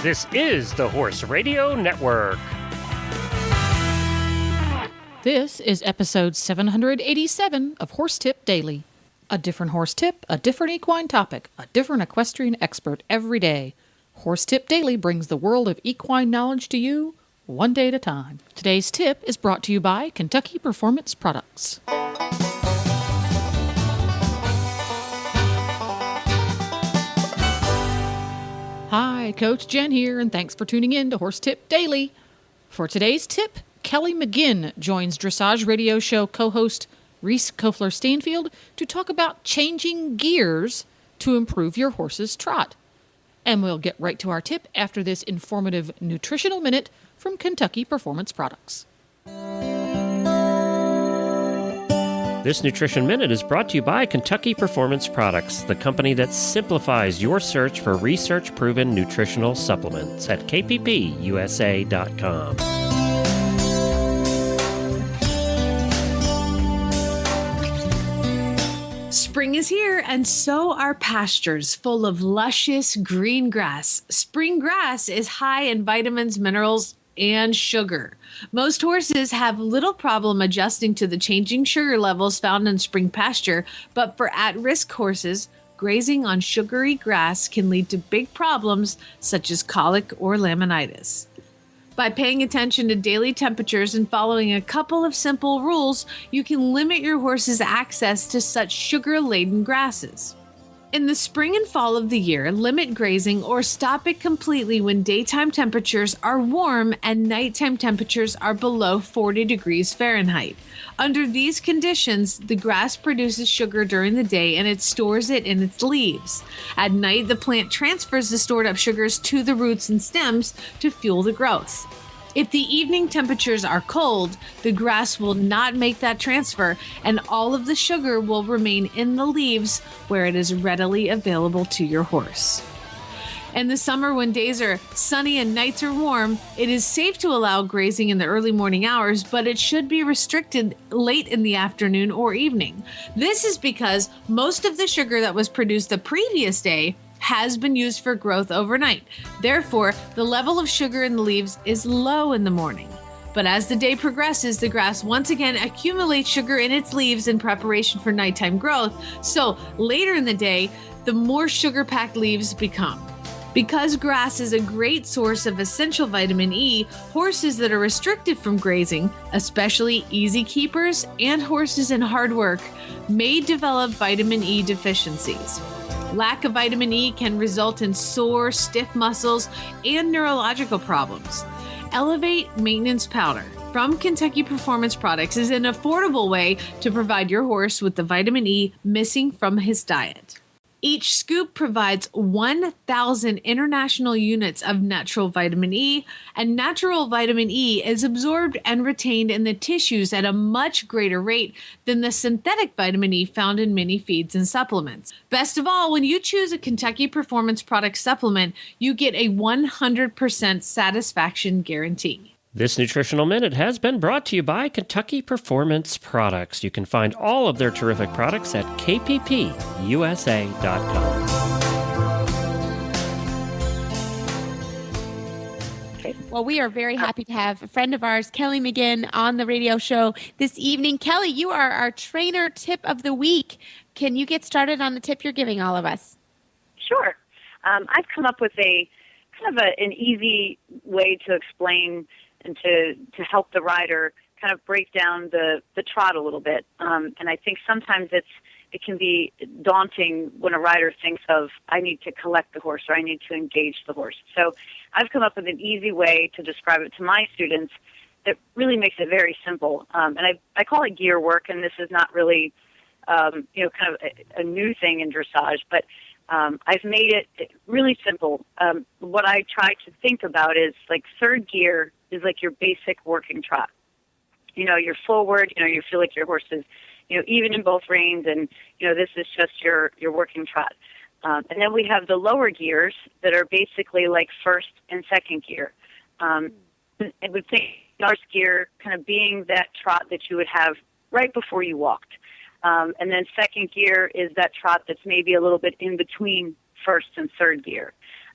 This is the Horse Radio Network. This is episode 787 of Horse Tip Daily. A different horse tip, a different equine topic, a different equestrian expert every day. Horse Tip Daily brings the world of equine knowledge to you, one day at a time. Today's tip is brought to you by Kentucky Performance Products. Hi, Coach Jen here, and thanks for tuning in to Horse Tip Daily. For today's tip, Kelly McGinn joins Dressage Radio Show co-host Reese Kofler-Stainfield to talk about changing gears to improve your horse's trot. And we'll get right to our tip after this informative nutritional minute from Kentucky Performance Products. This Nutrition Minute is brought to you by Kentucky Performance Products, the company that simplifies your search for research-proven nutritional supplements at kppusa.com. Spring is here, and so are pastures full of luscious green grass. Spring grass is high in vitamins, minerals, and sugar. Most horses have little problem adjusting to the changing sugar levels found in spring pasture, but for at-risk horses, grazing on sugary grass can lead to big problems such as colic or laminitis. By paying attention to daily temperatures and following a couple of simple rules, you can limit your horse's access to such sugar-laden grasses. In the spring and fall of the year, limit grazing or stop it completely when daytime temperatures are warm and nighttime temperatures are below 40 degrees Fahrenheit. Under these conditions, the grass produces sugar during the day and it stores it in its leaves. At night, the plant transfers the stored up sugars to the roots and stems to fuel the growth. If the evening temperatures are cold, the grass will not make that transfer, and all of the sugar will remain in the leaves where it is readily available to your horse. In the summer, when days are sunny and nights are warm, it is safe to allow grazing in the early morning hours, but it should be restricted late in the afternoon or evening. This is because most of the sugar that was produced the previous day has been used for growth overnight. Therefore, the level of sugar in the leaves is low in the morning. But as the day progresses, the grass once again accumulates sugar in its leaves in preparation for nighttime growth. So later in the day, the more sugar-packed leaves become. Because grass is a great source of essential vitamin E, horses that are restricted from grazing, especially easy keepers and horses in hard work, may develop vitamin E deficiencies. Lack of vitamin E can result in sore, stiff muscles and neurological problems. Elevate Maintenance Powder from Kentucky Performance Products is an affordable way to provide your horse with the vitamin E missing from his diet. Each scoop provides 1,000 international units of natural vitamin E, and natural vitamin E is absorbed and retained in the tissues at a much greater rate than the synthetic vitamin E found in many feeds and supplements. Best of all, when you choose a Kentucky Performance Product supplement, you get a 100% satisfaction guarantee. This Nutritional Minute has been brought to you by Kentucky Performance Products. You can find all of their terrific products at kppusa.com. Well, we are very happy to have a friend of ours, Kelly McGinn, on the radio show this evening. Kelly, you are our trainer tip of the week. Can you get started on the tip you're giving all of us? Sure. I've come up with an easy way to explain and to help the rider kind of break down the trot a little bit. And I think sometimes it can be daunting when a rider thinks of, I need to collect the horse or I need to engage the horse. So I've come up with an easy way to describe it to my students that really makes it very simple. And I call it gear work, and this is not really, kind of a new thing in dressage, but I've made it really simple. What I try to think about is like third gear is like your basic working trot. You're forward, you feel like your horse is, even in both reins, and, this is just your working trot. And then we have the lower gears that are basically like first and second gear. I would think first gear kind of being that trot that you would have right before you walked. And then second gear is that trot that's maybe a little bit in between first and third gear.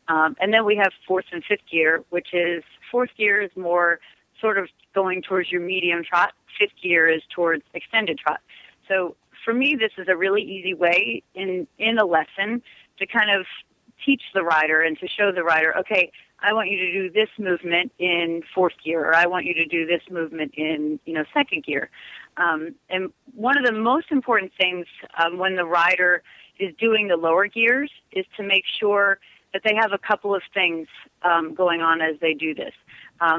And then we have fourth and fifth gear, which is fourth gear is more sort of going towards your medium trot. Fifth gear is towards extended trot. So for me, this is a really easy way in a lesson to kind of teach the rider and to show the rider, okay, I want you to do this movement in fourth gear, or I want you to do this movement in, second gear. And one of the most important things when the rider is doing the lower gears is to make sure that they have a couple of things going on as they do this.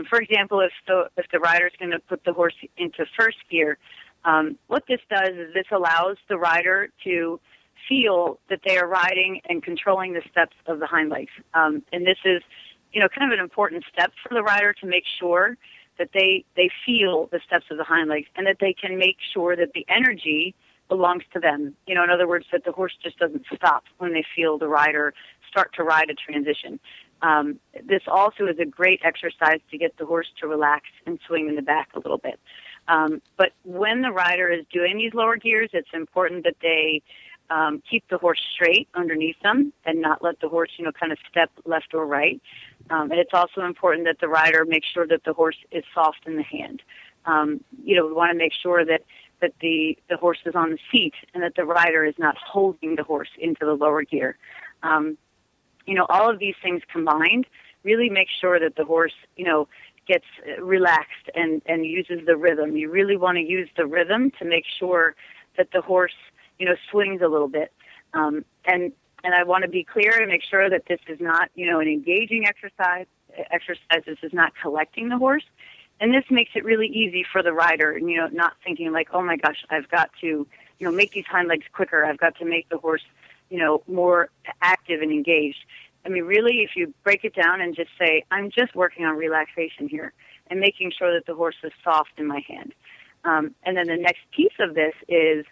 For example, if the rider is going to put the horse into first gear, what this does is this allows the rider to feel that they are riding and controlling the steps of the hind legs. And this is, kind of an important step for the rider to make sure that they feel the steps of the hind legs and that they can make sure that the energy belongs to them. In other words, that the horse just doesn't stop when they feel the rider start to ride a transition. This also is a great exercise to get the horse to relax and swing in the back a little bit. But when the rider is doing these lower gears, it's important that they keep the horse straight underneath them and not let the horse, kind of step left or right. And it's also important that the rider make sure that the horse is soft in the hand. We want to make sure that the horse is on the seat and that the rider is not holding the horse into the lower gear. All of these things combined really make sure that the horse, gets relaxed and uses the rhythm. You really want to use the rhythm to make sure that the horse, swings a little bit. And I want to be clear and make sure that this is not, an engaging exercise. This is not collecting the horse. And this makes it really easy for the rider, not thinking like, oh my gosh, I've got to, make these hind legs quicker. I've got to make the horse, more active and engaged. I mean, really, if you break it down and just say, I'm just working on relaxation here and making sure that the horse is soft in my hand. And then the next piece of this is,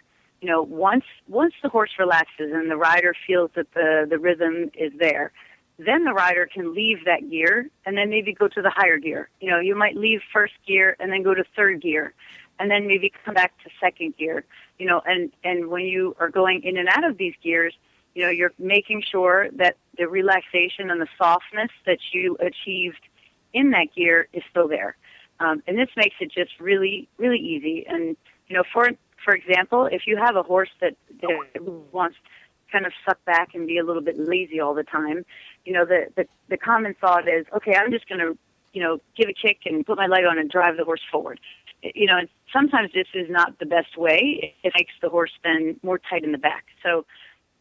once the horse relaxes and the rider feels that the rhythm is there, then the rider can leave that gear and then maybe go to the higher gear. You might leave first gear and then go to third gear and then maybe come back to second gear. And when you are going in and out of these gears, you're making sure that the relaxation and the softness that you achieved in that gear is still there. And this makes it just really, really easy. And, for example, if you have a horse that wants to kind of suck back and be a little bit lazy all the time, the common thought is, okay, I'm just going to, give a kick and put my leg on and drive the horse forward. And sometimes this is not the best way. It makes the horse then more tight in the back. So,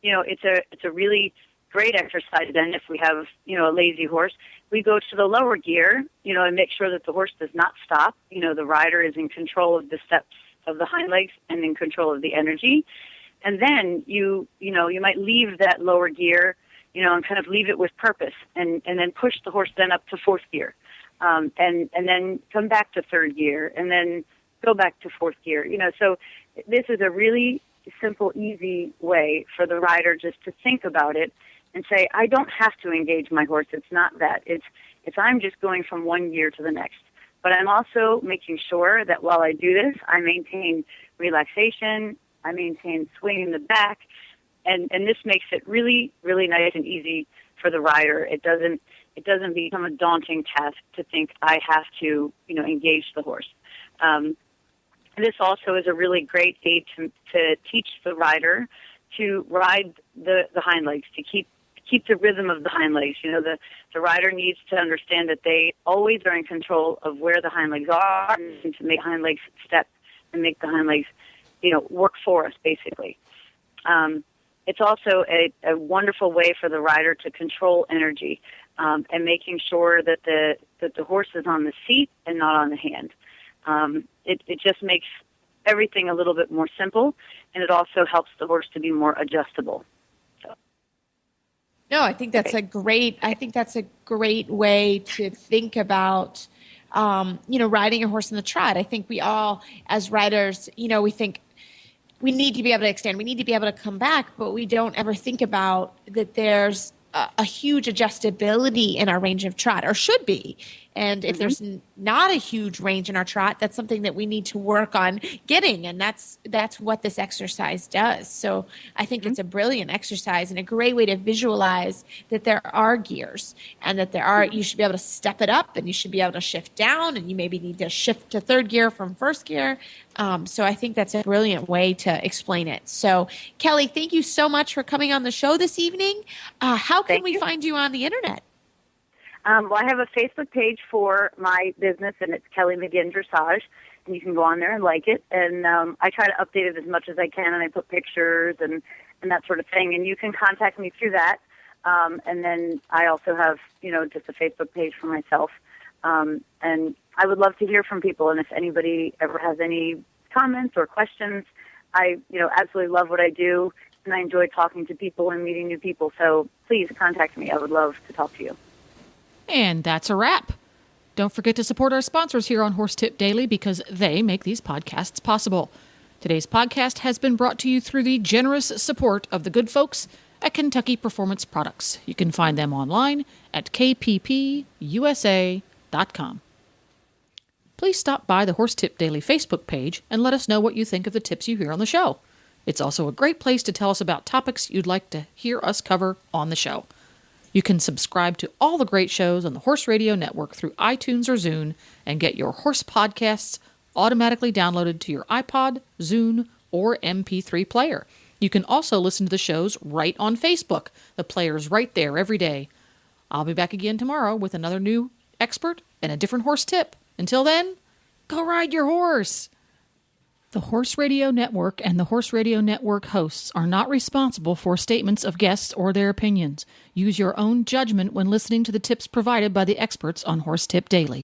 it's a really great exercise then if we have, a lazy horse. We go to the lower gear, and make sure that the horse does not stop. The rider is in control of the steps of the hind legs and in control of the energy. And then you might leave that lower gear, and kind of leave it with purpose and then push the horse then up to fourth gear. And then come back to third gear and then go back to fourth gear. So this is a really simple, easy way for the rider just to think about it and say, I don't have to engage my horse. It's not that. It's I'm just going from one gear to the next. But I'm also making sure that while I do this, I maintain relaxation, I maintain swing in the back, and this makes it really, really nice and easy for the rider. It doesn't become a daunting task to think I have to, engage the horse. This also is a really great aid to teach the rider to ride the hind legs, to keep the rhythm of the hind legs. The rider needs to understand that they always are in control of where the hind legs are and to make hind legs step and make the hind legs, work for us, basically. It's also a wonderful way for the rider to control energy and making sure that the horse is on the seat and not on the hand. It just makes everything a little bit more simple, and it also helps the horse to be more adjustable. So. No, I think that's a great way to think about, riding a horse in the trot. I think we all, as riders, we think we need to be able to extend, we need to be able to come back, but we don't ever think about that there's a huge adjustability in our range of trot, or should be. And if there's not a huge range in our trot, that's something that we need to work on getting. And that's what this exercise does. So I think it's a brilliant exercise and a great way to visualize that there are gears and that you should be able to step it up and you should be able to shift down and you maybe need to shift to third gear from first gear. So I think that's a brilliant way to explain it. So Kelly, thank you so much for coming on the show this evening. How can we find you on the internet? Well, I have a Facebook page for my business, and it's Kelly McGinn Dressage, and you can go on there and like it. And I try to update it as much as I can, and I put pictures and that sort of thing. And you can contact me through that. And then I also have, just a Facebook page for myself. And I would love to hear from people. And if anybody ever has any comments or questions, I, absolutely love what I do, and I enjoy talking to people and meeting new people. So please contact me. I would love to talk to you. And that's a wrap. Don't forget to support our sponsors here on Horse Tip Daily because they make these podcasts possible. Today's podcast has been brought to you through the generous support of the good folks at Kentucky Performance Products. You can find them online at kppusa.com. Please stop by the Horse Tip Daily Facebook page and let us know what you think of the tips you hear on the show. It's also a great place to tell us about topics you'd like to hear us cover on the show. You can subscribe to all the great shows on the Horse Radio Network through iTunes or Zune and get your horse podcasts automatically downloaded to your iPod, Zune, or MP3 player. You can also listen to the shows right on Facebook. The player's right there every day. I'll be back again tomorrow with another new expert and a different horse tip. Until then, go ride your horse! The Horse Radio Network and the Horse Radio Network hosts are not responsible for statements of guests or their opinions. Use your own judgment when listening to the tips provided by the experts on Horse Tip Daily.